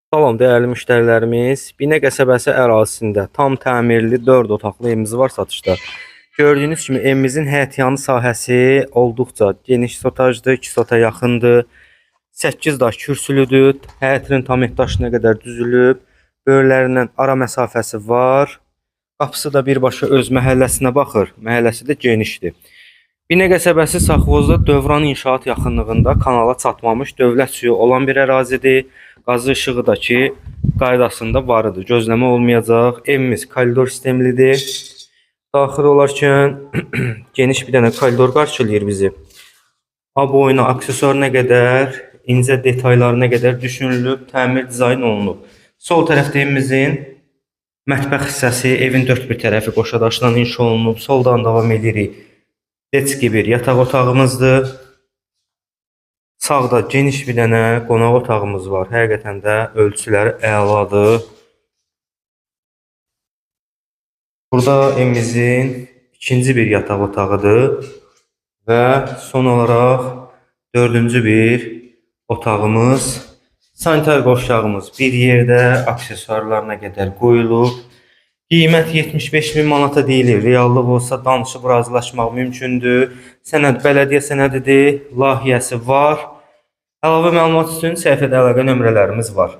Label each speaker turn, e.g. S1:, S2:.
S1: Salam dəyərli müştərilərimiz. Binə qəsəbəsi ərazisində tam təmirli 4 otaqlı evimiz var satışda. Gördüyünüz kimi evimizin həyətyanı sahəsi olduqca geniş sotajdır, 2 sota yaxındır. 8 daş kürsülüdür. Həyətinin tam daşına qədər düzülüb. Böyrlərindən ara məsafəsi var. Qapısı da birbaşa öz məhəlləsinə baxır. Məhəlləsi də genişdir. Binə qəsəbəsi Safxozda Dövran İnşaat yaxınlığında kanala çatmamış dövlət suyu olan bir ərazidir. Qazı işığı da ki qaydasında varıdır. Gözləmə olmayacaq. Evimiz koridor sistemlidir. Daxil olarkən geniş bir dənə koridor qarşılayır bizi. A boyuna aksesuarına qədər, incə detaylarına qədər düşünülüb, təmir dizayn olunub. Sol tərəfdə evimizin mətbəx hissəsi, evin dörd bir tərəfi qoşadaşla inşa olunub. Soldan davam edirik. Deski bir yataq otağımızdır. Sağda geniş bir dənə qonaq otağımız var. Həqiqətən də ölçüləri əladır. Burada evimizin ikinci bir yataq otağıdır. Və son olaraq dördüncü bir otağımız. Sanitar qovşağımız bir yerdə aksesuarlarına qədər qoyulub. Qiymət 75 min manata deyilir. Reallıq olsa danışıb razılaşmaq mümkündür. Sənəd bələdiyyə sənədidir. Layihəsi var. Əlavə məlumat üçün səhifədə əlaqə nömrələrimiz var.